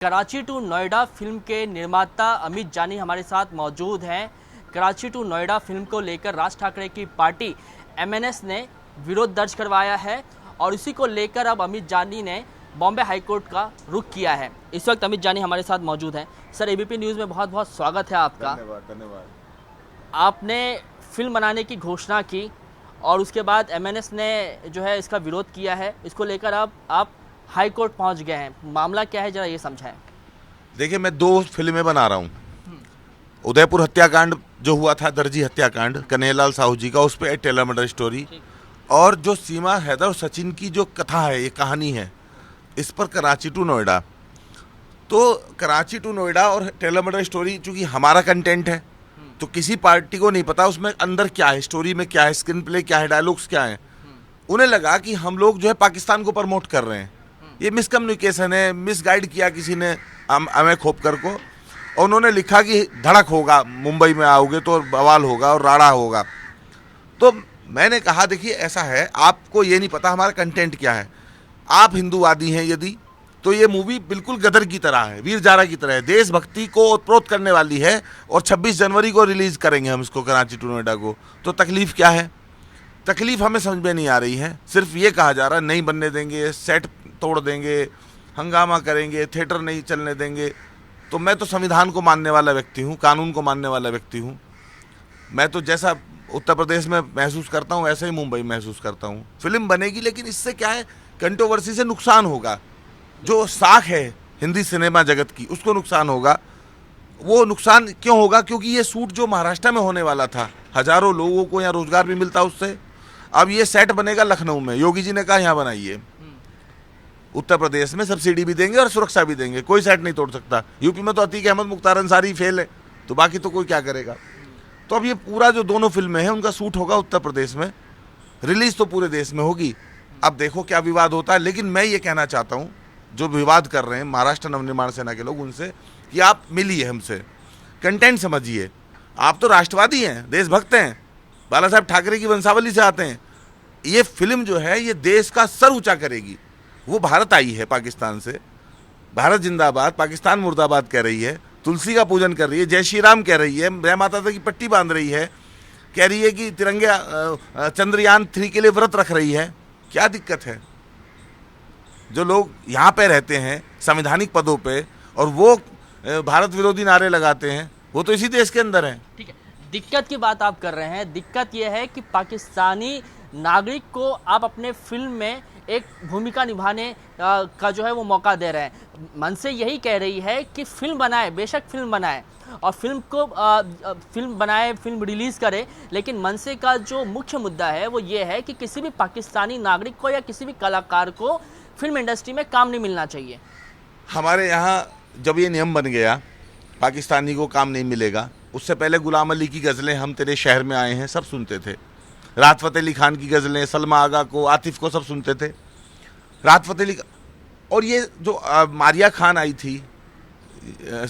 Karachi to Noida film के निर्माता अमित जानी हमारे साथ मौजूद हैं। कराची टू नोएडा फिल्म को लेकर राज ठाकरे की पार्टी एमएनएस ने विरोध दर्ज करवाया है और इसी को लेकर अब अमित जानी ने बॉम्बे हाईकोर्ट का रुख किया है। इस वक्त अमित जानी हमारे साथ मौजूद हैं। सर, एबीपी न्यूज़ में बहुत बहुत स्वागत है आपका। धन्यवाद। आपने फिल्म बनाने की घोषणा की और उसके बाद एमएनएस ने जो है इसका विरोध किया है। इसको लेकर अब आप हाई कोर्ट पहुंच गए हैं। मामला क्या है, जरा ये समझाएं। देखिए, मैं 2 फिल्में बना रहा हूँ। उदयपुर हत्याकांड जो हुआ था, दर्जी हत्याकांड, कन्हैयालाल साहू जी का, उस पर टेलर मर्डर स्टोरी, और जो सीमा हैदर और सचिन की जो कथा है, ये कहानी है, इस पर कराची टू नोएडा। तो कराची टू नोएडा और टेलर मर्डर स्टोरी चूंकि हमारा कंटेंट है, तो किसी पार्टी को नहीं पता उसमें अंदर क्या है, स्टोरी में क्या है, स्क्रीन प्ले क्या है, डायलॉग्स क्या है। उन्हें लगा कि हम लोग जो है पाकिस्तान को प्रमोट कर रहे हैं। ये मिसकम्युनिकेशन है, मिसगाइड किया किसी ने हमें खोपकर को, और उन्होंने लिखा कि धड़क होगा, मुंबई में आओगे तो बवाल होगा और राड़ा होगा। तो मैंने कहा, देखिए ऐसा है, आपको ये नहीं पता हमारा कंटेंट क्या है। आप हिंदूवादी हैं यदि, तो ये मूवी बिल्कुल गदर की तरह है, वीर जारा की तरह है, देशभक्ति को ओतप्रोत करने वाली है, और 26 जनवरी को रिलीज़ करेंगे हम इसको, कराची टू नोएडा को। तो तकलीफ़ क्या है? तकलीफ़ हमें समझ में नहीं आ रही है। सिर्फ ये कहा जा रहा है नहीं बनने देंगे, सेट तोड़ देंगे, हंगामा करेंगे, थिएटर नहीं चलने देंगे। तो मैं तो संविधान को मानने वाला व्यक्ति हूँ, कानून को मानने वाला व्यक्ति हूँ। मैं तो जैसा उत्तर प्रदेश में महसूस करता हूँ वैसे ही मुंबई महसूस करता हूँ। फिल्म बनेगी, लेकिन इससे क्या है, कंट्रोवर्सी से नुकसान होगा। जो साख है हिंदी सिनेमा जगत की, उसको नुकसान होगा। वो नुकसान क्यों होगा? क्योंकि ये शूट जो महाराष्ट्र में होने वाला था, हज़ारों लोगों को यहाँ रोजगार भी मिलता उससे। अब ये सेट बनेगा लखनऊ में, योगी जी ने कहा यहाँ बनाइए। उत्तर प्रदेश में सब्सिडी भी देंगे और सुरक्षा भी देंगे, कोई सेट नहीं तोड़ सकता। यूपी में तो अतीक अहमद मुख्तार अंसारी फेल है, तो बाकी तो कोई क्या करेगा। तो अब ये पूरा जो दोनों फिल्में हैं उनका शूट होगा उत्तर प्रदेश में, रिलीज तो पूरे देश में होगी। अब देखो क्या विवाद होता है। लेकिन मैं ये कहना चाहता हूँ, जो विवाद कर रहे हैं महाराष्ट्र नवनिर्माण सेना के लोग, उनसे कि आप मिलिए हमसे, कंटेंट समझिए। आप तो राष्ट्रवादी हैं, देशभक्त हैं, बाला साहब ठाकरे की वंशावली से आते हैं। ये फिल्म जो है ये देश का सर ऊंचा करेगी। वो भारत आई है पाकिस्तान से, भारत जिंदाबाद, पाकिस्तान मुर्दाबाद कह रही है, तुलसी का पूजन कर रही है, जय श्री राम कह रही है, जय माता की पट्टी बांध रही है, कह रही है कि तिरंगे चंद्रयान 3 के लिए व्रत रख रही है। क्या दिक्कत है? जो लोग यहाँ पे रहते हैं संवैधानिक पदों पे और वो भारत विरोधी नारे लगाते हैं, वो तो इसी देश के अंदर हैं। ठीक है, दिक्कत की बात आप कर रहे हैं। दिक्कत यह है कि पाकिस्तानी नागरिक को आप अपने फिल्म में एक भूमिका निभाने का जो है वो मौका दे रहे हैं। मन से यही कह रही है कि फिल्म बनाए, बेशक फिल्म बनाए और फिल्म बनाए, फिल्म रिलीज़ करे, लेकिन मनसे का जो मुख्य मुद्दा है वो ये है कि किसी भी पाकिस्तानी नागरिक को या किसी भी कलाकार को फिल्म इंडस्ट्री में काम नहीं मिलना चाहिए। हमारे यहाँ जब ये नियम बन गया पाकिस्तानी को काम नहीं मिलेगा, उससे पहले गुलाम अली की गज़लें हम तेरे शहर में आए हैं सब सुनते थे। राहत फ़तेह अली खान की गज़लें, सलमा आगा को, आतिफ को, सब सुनते थे। राहत फ़तेह अली, और ये जो मारिया खान आई थी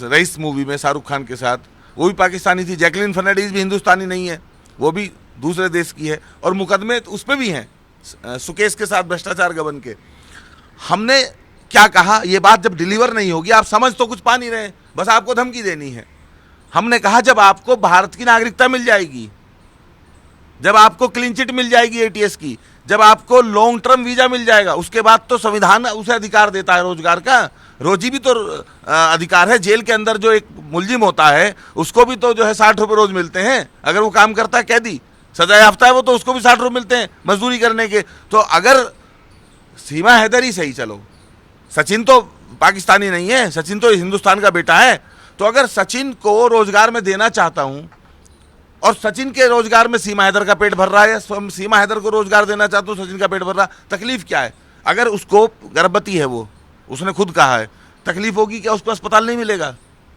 रईस मूवी में शाहरुख खान के साथ, वो भी पाकिस्तानी थी। जैकलिन फर्नांडीज भी हिंदुस्तानी नहीं है, वो भी दूसरे देश की है, और मुकदमे उस पर भी हैं सुकेश के साथ भ्रष्टाचार गबन के। हमने क्या कहा, ये बात जब डिलीवर नहीं होगी, आप समझ तो कुछ पा नहीं रहे, बस आपको धमकी देनी है। हमने कहा जब आपको भारत की नागरिकता मिल जाएगी, जब आपको क्लीन चिट मिल जाएगी एटीएस की, जब आपको लॉन्ग टर्म वीजा मिल जाएगा, उसके बाद तो संविधान उसे अधिकार देता है रोजगार का। रोजी भी तो अधिकार है। जेल के अंदर जो एक मुलजिम होता है उसको भी तो जो है 60 रुपये रोज मिलते हैं, अगर वो काम करता है, कैदी सजा याफ्ता है वो, तो उसको भी 60 रुपये मिलते हैं मजदूरी करने के। तो अगर सीमा हैदर ही सही, चलो सचिन तो पाकिस्तानी नहीं है, सचिन तो हिंदुस्तान का बेटा है। तो अगर सचिन को रोजगार में देना चाहता हूं और सचिन के रोजगार में सीमा हैदर का पेट भर रहा है, सीमा हैदर को रोजगार देना चाहता हूं, सचिन का पेट भर रहा, तकलीफ क्या है? अगर उसको गर्भवती है, वो उसने खुद कहा है, तकलीफ होगी क्या? उसको अस्पताल नहीं मिलेगा।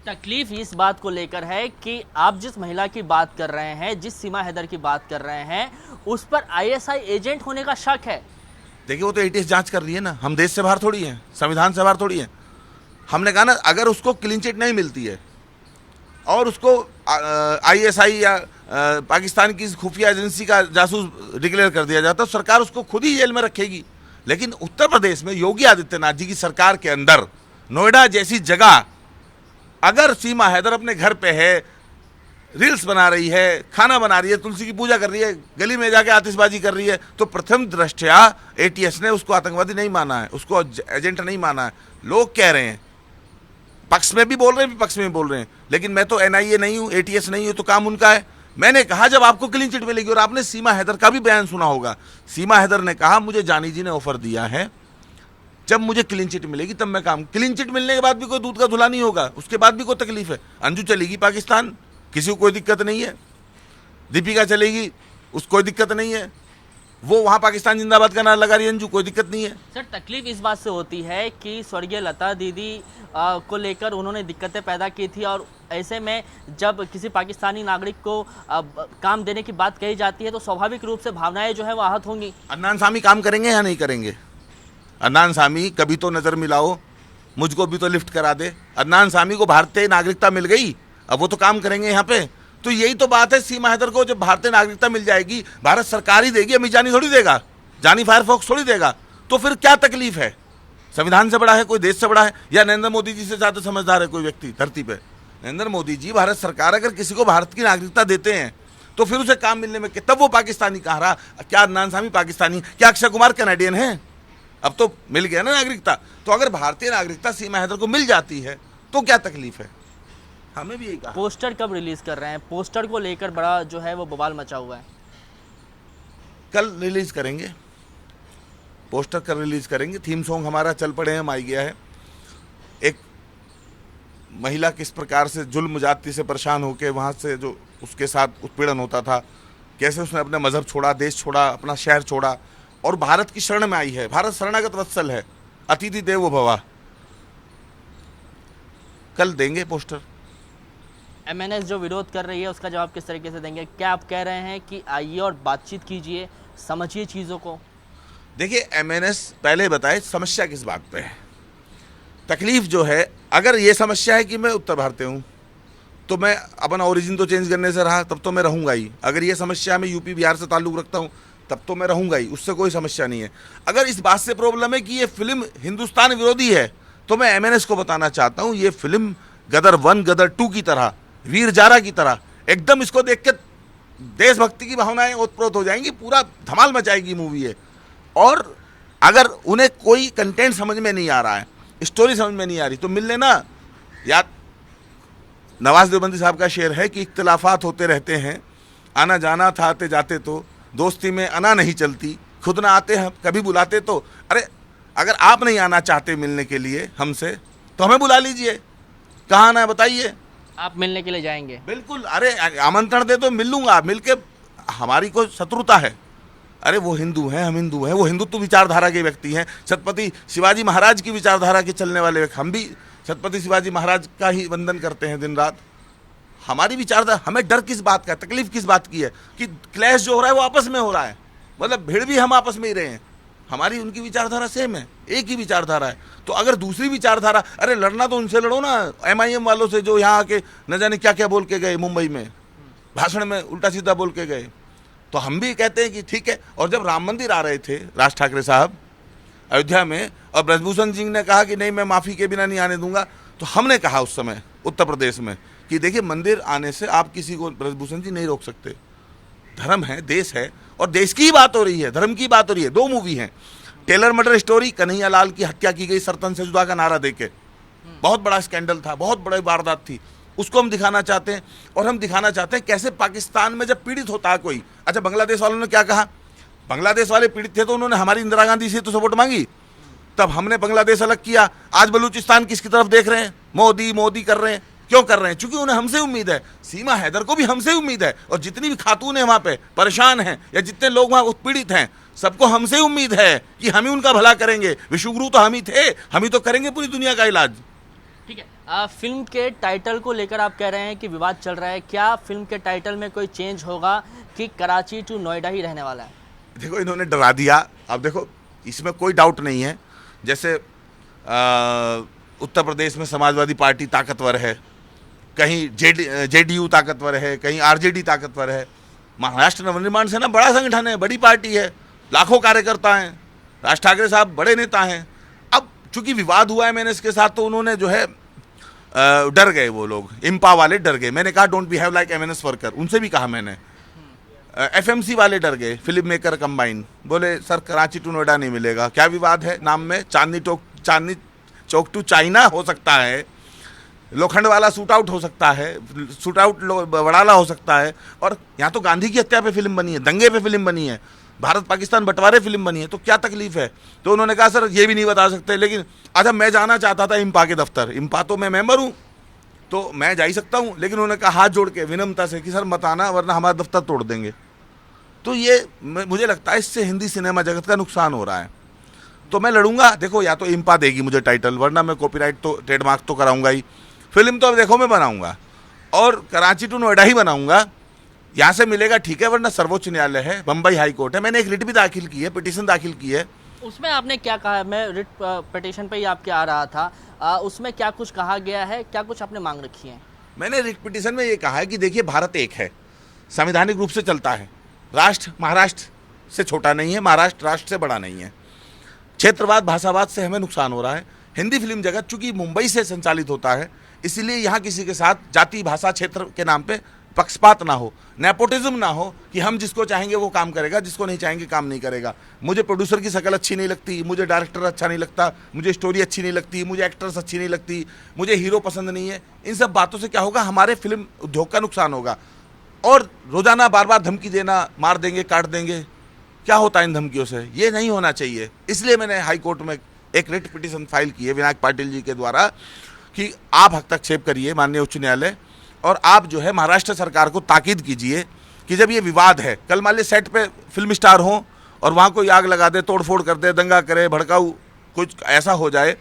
तकलीफ इस बात को लेकर है कि आप जिस महिला की बात कर रहे हैं, जिस सीमा हैदर की बात कर रहे हैं, उस पर आईएसआई एजेंट होने का शक है। देखिए, वो तो एटीएस जांच कर रही है ना, हम देश से बाहर थोड़ी हैं, संविधान से बाहर थोड़ी हैं। हमने कहा ना, अगर उसको क्लीन चिट नहीं मिलती है और उसको आईएसआई या पाकिस्तान की खुफिया एजेंसी का जासूस डिक्लेयर कर दिया जाता है, तो सरकार उसको खुद ही जेल में रखेगी। लेकिन उत्तर प्रदेश में योगी आदित्यनाथ जी की सरकार के अंदर नोएडा जैसी जगह अगर सीमा हैदर अपने घर पे है, रील्स बना रही है, खाना बना रही है, तुलसी की पूजा कर रही है, गली में जाके आतिशबाजी कर रही है, तो प्रथम दृष्टया एटीएस ने उसको आतंकवादी नहीं माना है, उसको एजेंट नहीं माना है। लोग कह रहे हैं, पक्ष में भी बोल रहे हैं, विपक्ष में भी बोल रहे हैं, लेकिन मैं तो एनआईए नहीं हूं, एटीएस नहीं हूं, तो काम उनका है। मैंने कहा जब आपको क्लीन चिट मिलेगी, और आपने सीमा हैदर का भी बयान सुना होगा, सीमा हैदर ने कहा मुझे जानी जी ने ऑफर दिया है, जब मुझे क्लीन चिट मिलेगी तब मैं काम। क्लीन चिट मिलने के बाद भी कोई दूध का धुला नहीं होगा, उसके बाद भी कोई तकलीफ है। अंजू चलेगी पाकिस्तान, किसी को कोई दिक्कत नहीं है। दीपिका चलेगी, उसको कोई दिक्कत नहीं है, वो वहां पाकिस्तान जिंदाबाद का नारा लगा रही है अंजू, कोई दिक्कत नहीं है। सर तकलीफ इस बात से होती है कि स्वर्गीय लता दीदी को लेकर उन्होंने दिक्कतें पैदा की थी, और ऐसे में जब किसी पाकिस्तानी नागरिक को काम देने की बात कही जाती है तो स्वाभाविक रूप से भावनाएं जो है वो आहत होंगी। अदनान सामी काम करेंगे या नहीं करेंगे? अदनान सामी कभी तो नजर मिलाओ, मुझको भी तो लिफ्ट करा दे। अदनान सामी को भारतीय नागरिकता मिल गई, अब वो तो काम करेंगे यहाँ पे। तो यही तो बात है, सीमा हैदर को जब भारतीय नागरिकता मिल जाएगी, भारत सरकार ही देगी, अमित जानी थोड़ी देगा, जानी फायरफॉक्स थोड़ी देगा, तो फिर क्या तकलीफ है? संविधान से बड़ा है कोई, देश से बड़ा है, या नरेंद्र मोदी जी से ज्यादा समझदार है कोई व्यक्ति धरती पे? नरेंद्र मोदी जी, भारत सरकार अगर किसी को भारत की नागरिकता देते हैं तो फिर उसे काम मिलने में तब वो पाकिस्तानी कहाँ रहा? क्या अदनान सामी पाकिस्तानी, क्या अक्षय कुमार कैनेडियन है? अब तो मिल गया ना नागरिकता। तो अगर भारतीय नागरिकता सीमा हैदर को मिल जाती है तो क्या तकलीफ है? हमें भी यही कहा। पोस्टर कब रिलीज कर रहे हैं? पोस्टर को लेकर बड़ा जो है वो बवाल मचा हुआ है। कल रिलीज करेंगे, पोस्टर कल रिलीज करेंगे। थीम सॉन्ग हमारा चल पड़े हैं, हम आई गया है। एक महिला किस प्रकार से जुल्म जाति से परेशान होकर वहाँ से जो उसके साथ उत्पीड़न होता था, कैसे उसने अपने मजहब छोड़ा, देश छोड़ा, अपना शहर छोड़ा और भारत की शरण में आई है। भारत शरणागत वत्सल है, अतिथि देवो भव। कल देंगे पोस्टर। एमएनएस जो विरोध कर रही है उसका जवाब किस तरीके से देंगे? क्या आप कह रहे हैं कि आइए और बातचीत कीजिए, समझिए चीज़ों को? देखिए, एमएनएस पहले बताए समस्या किस बात पे है। तकलीफ जो है, अगर ये समस्या है कि मैं उत्तर भारतीय हूँ तो मैं अपना ओरिजिन तो चेंज करने से रहा, तब तो मैं रहूँगा ही। अगर ये समस्या मैं यूपी बिहार से ताल्लुक़ रखता हूँ तब तो मैं रहूँगा ही, उससे कोई समस्या नहीं है। अगर इस बात से प्रॉब्लम है कि ये फिल्म हिंदुस्तान विरोधी है तो मैं एमएनएस को बताना चाहता हूँ, ये फिल्म गदर 1 गदर 2 की तरह, वीर जारा की तरह, एकदम इसको देख के देशभक्ति की भावनाएं ओतप्रोत हो जाएंगी, पूरा धमाल मचाएगी मूवी है। और अगर उन्हें कोई कंटेंट समझ में नहीं आ रहा है, स्टोरी समझ में नहीं आ रही, तो मिल लेना। या नवाज देवबंदी साहब का शेर है कि इख्तिलाफात होते रहते हैं, आना जाना था आते जाते, तो दोस्ती में अना नहीं चलती, खुद ना आते हम कभी बुलाते तो। अरे अगर आप नहीं आना चाहते मिलने के लिए हमसे तो हमें बुला लीजिए, कहाँ आना है बताइए, आप मिलने के लिए जाएंगे? बिल्कुल। अरे आमंत्रण दे तो मिल लूंगा, मिलके हमारी कोई शत्रुता है? अरे वो हिंदू हैं, हम हिंदू हैं, वो हिंदुत्व विचारधारा के व्यक्ति हैं, छत्रपति शिवाजी महाराज की विचारधारा के चलने वाले व्यक्ति। हम भी छत्रपति शिवाजी महाराज का ही वंदन करते हैं दिन रात। हमारी विचारधारा, हमें डर किस बात का, तकलीफ किस बात की है कि क्लैश जो हो रहा है वो आपस में हो रहा है, मतलब भिड़ भी हम आपस में ही रहे हैं। हमारी उनकी विचारधारा सेम है, एक ही विचारधारा है। तो अगर दूसरी विचारधारा, अरे लड़ना तो उनसे लड़ो ना, एमआईएम वालों से जो यहाँ आके न जाने क्या क्या बोल के गए, मुंबई में भाषण में उल्टा सीधा बोल के गए। तो हम भी कहते हैं कि ठीक है। और जब राम मंदिर आ रहे थे राज ठाकरे साहब अयोध्या में, और ब्रजभूषण सिंह ने कहा कि नहीं मैं माफ़ी के बिना नहीं आने दूंगा, तो हमने कहा उस समय उत्तर प्रदेश में कि देखिए मंदिर आने से आप किसी को, ब्रजभूषण जी, नहीं रोक सकते। धर्म है, देश है, और देश की बात हो रही है, धर्म की बात हो रही है। 2 मूवी हैं, Taylor murder story, Kanhaiya Lal की हत्या की गई सरतन से जुदा का नारा देके, बहुत बड़ा स्कैंडल था, बहुत बड़ी वारदात थी, उसको हम दिखाना चाहते हैं। और हम दिखाना चाहते हैं कैसे पाकिस्तान में जब पीड़ित होता है कोई, अच्छा बांग्लादेश वालों ने क्या कहा, बांग्लादेश वाले पीड़ित थे तो उन्होंने हमारी इंदिरा गांधी से तो सपोर्ट मांगी, तब हमने बांग्लादेश अलग किया। आज बलूचिस्तान किसकी तरफ देख रहे हैं? मोदी मोदी कर रहे हैं। क्यों कर रहे हैं? क्योंकि उन्हें हमसे उम्मीद है, सीमा हैदर को भी हमसे उम्मीद है, और जितनी भी खातून है वहाँ पे परेशान हैं या जितने लोग वहाँ उत्पीड़ित हैं, सबको हमसे उम्मीद है कि हम ही उनका भला करेंगे। विश्वगुरु तो हम ही थे, हम ही तो करेंगे पूरी दुनिया का इलाज। ठीक है, फिल्म के टाइटल को लेकर आप कह रहे हैं कि विवाद चल रहा है, क्या फिल्म के टाइटल में कोई चेंज होगा कि कराची टू नोएडा ही रहने वाला है? देखो इन्होंने डरा दिया। अब देखो इसमें कोई डाउट नहीं है, जैसे उत्तर प्रदेश में समाजवादी पार्टी ताकतवर है, कहीं जेडीयू ताकतवर है, कहीं आरजेडी ताकतवर है। महाराष्ट्र नवनिर्माण सेना बड़ा संगठन है, बड़ी पार्टी है, लाखों कार्यकर्ता हैं, राज ठाकरे साहब बड़े नेता हैं। अब चूंकि विवाद हुआ है मैंने इसके साथ, तो उन्होंने जो है डर गए वो लोग, इम्पा वाले डर गए। मैंने कहा don't behave like MNS worker, उनसे भी कहा मैंने। एफएमसी वाले डर गए, फिल्म मेकर कंबाइन, बोले सर कराची टू नोएडा नहीं मिलेगा। क्या विवाद है नाम में? चांदनी चौक टू चाइना हो सकता है, लोखंड वाला सूट आउट हो सकता है, सूट आउट वड़ाला हो सकता है, और यहाँ तो गांधी की हत्या पे फिल्म बनी है, दंगे पे फिल्म बनी है, भारत पाकिस्तान बंटवारे फिल्म बनी है, तो क्या तकलीफ है? तो उन्होंने कहा सर ये भी नहीं बता सकते। लेकिन अच्छा मैं जाना चाहता था इम्पा के दफ्तर, इम्पा तो मैं मेंबर हूँ तो मैं जा ही सकता हूँ, लेकिन उन्होंने कहा हाथ जोड़ के विनम्रता से कि सर मत आना वरना हमारा दफ्तर तोड़ देंगे। तो ये मुझे लगता है इससे हिंदी सिनेमा जगत का नुकसान हो रहा है। तो मैं लड़ूंगा, देखो या तो इम्पा देगी मुझे टाइटल, वरना मैं कॉपीराइट तो ट्रेडमार्क तो कराऊंगा ही। फिल्म तो अब देखो मैं बनाऊंगा और कराची टू नोएडा ही बनाऊंगा, यहाँ से मिलेगा ठीक है, वरना सर्वोच्च न्यायालय है, बम्बई हाई कोर्ट है। मैंने एक रिट भी दाखिल की है, पिटीशन दाखिल की है। उसमें आपने क्या कहा? मैं रिट पिटीशन पे ही आपके आ रहा था, उसमें क्या कुछ कहा गया है, क्या कुछ आपने मांग रखी है? मैंने रिट पिटीशन में ये कहा है कि देखिए भारत एक है, संवैधानिक रूप से चलता है, राष्ट्र महाराष्ट्र से छोटा नहीं है, महाराष्ट्र राष्ट्र से बड़ा नहीं है, क्षेत्रवाद भाषावाद से हमें नुकसान हो रहा है। हिंदी फिल्म जगत चूंकि मुंबई से संचालित होता है, इसीलिए यहाँ किसी के साथ जाति भाषा क्षेत्र के नाम पे पक्षपात ना हो, नेपोटिज्म ना हो कि हम जिसको चाहेंगे वो काम करेगा, जिसको नहीं चाहेंगे काम नहीं करेगा। मुझे प्रोड्यूसर की शक्ल अच्छी नहीं लगती, मुझे डायरेक्टर अच्छा नहीं लगता, मुझे स्टोरी अच्छी नहीं लगती, मुझे एक्टर्स अच्छी नहीं लगती, मुझे हीरो पसंद नहीं है, इन सब बातों से क्या होगा? हमारे फिल्म उद्योग का नुकसान होगा। और रोजाना बार बार धमकी देना, मार देंगे काट देंगे, क्या होता है इन धमकियों से? ये नहीं होना चाहिए। इसलिए मैंने हाई कोर्ट में एक रिट पिटीशन फाइल की है विनायक पाटिल जी के द्वारा कि आप हस्तक्षेप करिए माननीय उच्च न्यायालय, और आप जो है महाराष्ट्र सरकार को ताकीद कीजिए कि जब ये विवाद है, कल मान लीजिए सेट पे फिल्म स्टार हों और वहाँ कोई आग लगा दे, तोड़फोड़ कर दे, दंगा करे, भड़काऊ कुछ ऐसा हो जाए,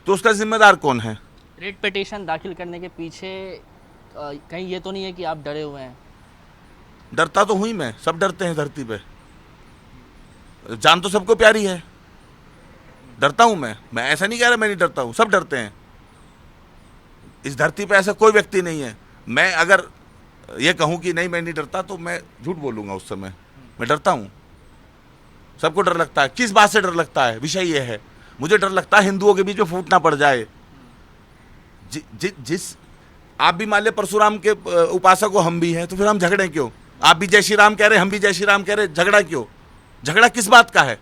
तो उसका जिम्मेदार कौन है? रिट पिटीशन दाखिल करने के पीछे कहीं ये तो नहीं है कि आप डरे हुए हैं? डरता तो हुई मैं, सब डरते हैं धरती पे, जान तो सबको प्यारी है। डरता हूं मैं ऐसा नहीं कह रहा मैं नहीं डरता हूं, सब डरते हैं। इस धरती पे ऐसा कोई व्यक्ति नहीं है, मैं अगर ये कहूं कि नहीं मैं नहीं डरता तो मैं झूठ बोलूंगा उस समय। मैं डरता हूं, सबको डर लगता है। किस बात से डर लगता है? विषय ये है, मुझे डर लगता है हिंदुओं के बीच में फूट ना पड़ जाए। जिस आप भी मान ले परशुराम के उपासक हो, हम भी हैं, तो फिर हम झगड़े क्यों? आप भी जय श्री राम कह रहे, हम भी जय श्री राम कह रहे, झगड़ा क्यों? झगड़ा किस बात का है?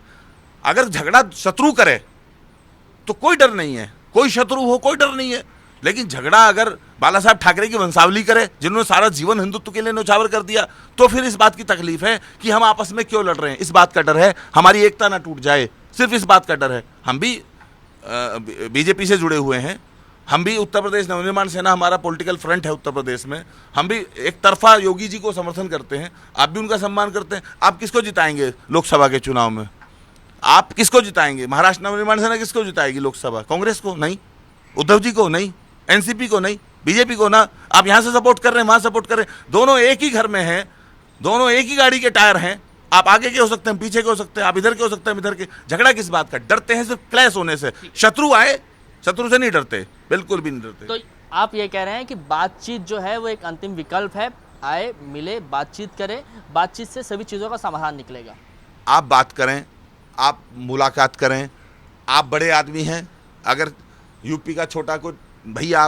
अगर झगड़ा शत्रु करे तो कोई डर नहीं है, कोई शत्रु हो कोई डर नहीं है। लेकिन झगड़ा अगर बाला साहब ठाकरे की वंशावली करे, जिन्होंने सारा जीवन हिंदुत्व के लिए न्यौछावर कर दिया, तो फिर इस बात की तकलीफ है कि हम आपस में क्यों लड़ रहे हैं। इस बात का डर है हमारी एकता ना टूट जाए, सिर्फ इस बात का डर है। हम भी बीजेपी से जुड़े हुए हैं, हम भी उत्तर प्रदेश नवनिर्माण सेना हमारा पॉलिटिकल फ्रंट है उत्तर प्रदेश में, हम भी एक तरफा योगी जी को समर्थन करते हैं, आप भी उनका सम्मान करते हैं। आप किसको जिताएंगे लोकसभा के चुनाव में? आप किसको जिताएंगे? महाराष्ट्र नवनिर्माण सेना किसको जिताएगी लोकसभा? कांग्रेस को नहीं, उद्धव जी को नहीं, एनसीपी को नहीं, बीजेपी को ना। आप यहाँ से सपोर्ट कर रहे हैं, वहाँ सपोर्ट कर रहे हैं, दोनों एक ही घर में हैं, दोनों एक ही गाड़ी के टायर हैं। आप आगे के हो सकते हैं, पीछे के हो सकते हैं, आप इधर के हो सकते हैं, इधर के। झगड़ा किस बात का? डरते हैं सिर्फ क्लैश होने से। शत्रु आए, शत्रु से नहीं डरते, बिल्कुल भी नहीं डरते। तो आप ये कह रहे हैं कि बातचीत जो है वो एक अंतिम विकल्प है, आए मिले बातचीत करें, बातचीत से सभी चीज़ों का समाधान निकलेगा। आप बात करें, आप मुलाकात करें, आप बड़े आदमी हैं, अगर यूपी का छोटा कोई भैया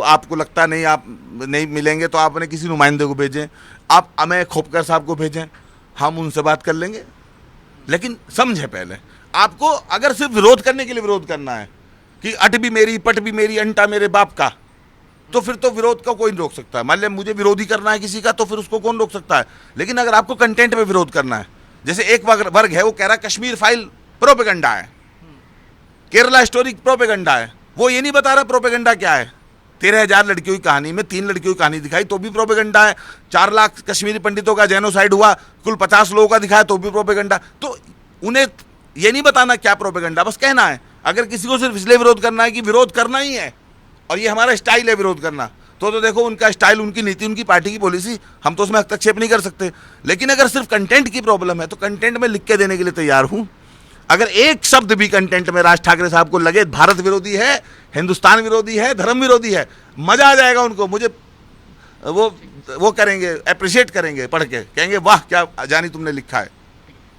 आपको लगता नहीं आप नहीं मिलेंगे तो आप अपने किसी नुमाइंदे को भेजें, आप अमेय खोपकर साहब को भेजें, हम उनसे बात कर लेंगे। लेकिन समझे पहले, आपको अगर सिर्फ विरोध करने के लिए विरोध करना है कि अट भी मेरी पट भी मेरी अंटा मेरे बाप का, तो फिर तो विरोध का कोई नहीं रोक सकता है। मान लिया मुझे विरोधी करना है किसी का, तो फिर उसको कौन रोक सकता है? लेकिन अगर आपको कंटेंट में विरोध करना है, जैसे एक वर्ग है वो कह रहा है कश्मीर फाइल प्रोपेगेंडा है, केरला स्टोरी प्रोपेगेंडा है, वो ये नहीं बता रहा प्रोपेगेंडा क्या है। 13,000 लड़कियों की कहानी में 3 लड़कियों की कहानी दिखाई तो भी प्रोपेगेंडा है। 4 लाख कश्मीरी पंडितों का जेनोसाइड हुआ, कुल 50 लोगों का दिखाया तो भी प्रोपेगेंडा। तो उन्हें ये नहीं बताना क्या प्रोपेगेंडा, बस कहना है। अगर किसी को सिर्फ इसलिए विरोध करना है कि विरोध करना ही है और ये हमारा स्टाइल है विरोध करना, तो देखो उनका स्टाइल, उनकी नीति, उनकी पार्टी की पॉलिसी, हम तो उसमें हस्तक्षेप नहीं कर सकते। लेकिन अगर सिर्फ कंटेंट की प्रॉब्लम है तो कंटेंट में लिख के देने के लिए तैयार हूं। अगर एक शब्द भी कंटेंट में राज ठाकरे साहब को लगे भारत विरोधी है, हिंदुस्तान विरोधी है, धर्म विरोधी है, मजा आ जाएगा उनको। मुझे वो करेंगे, अप्रिशिएट करेंगे, पढ़ के कहेंगे वाह क्या जानी तुमने लिखा है।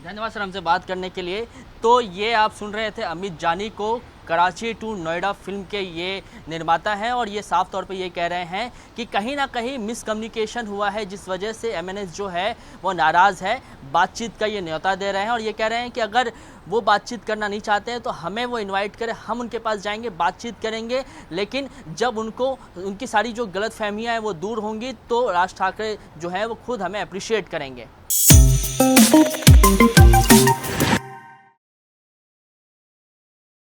धन्यवाद सर हमसे बात करने के लिए। तो ये आप सुन रहे थे अमित जानी को, कराची टू नोएडा फिल्म के ये निर्माता हैं और ये साफ तौर पे ये कह रहे हैं कि कहीं ना कहीं मिसकम्युनिकेशन हुआ है, जिस वजह से एमएनएस जो है वो नाराज़ है। बातचीत का ये न्योता दे रहे हैं और ये कह रहे हैं कि अगर वो बातचीत करना नहीं चाहते हैं तो हमें वो इनवाइट करें, हम उनके पास जाएंगे, बातचीत करेंगे, लेकिन जब उनकी सारी जो गलत फहमियाँ हैं वो दूर होंगी तो राज ठाकरे जो है वो खुद हमें अप्रिशिएट करेंगे।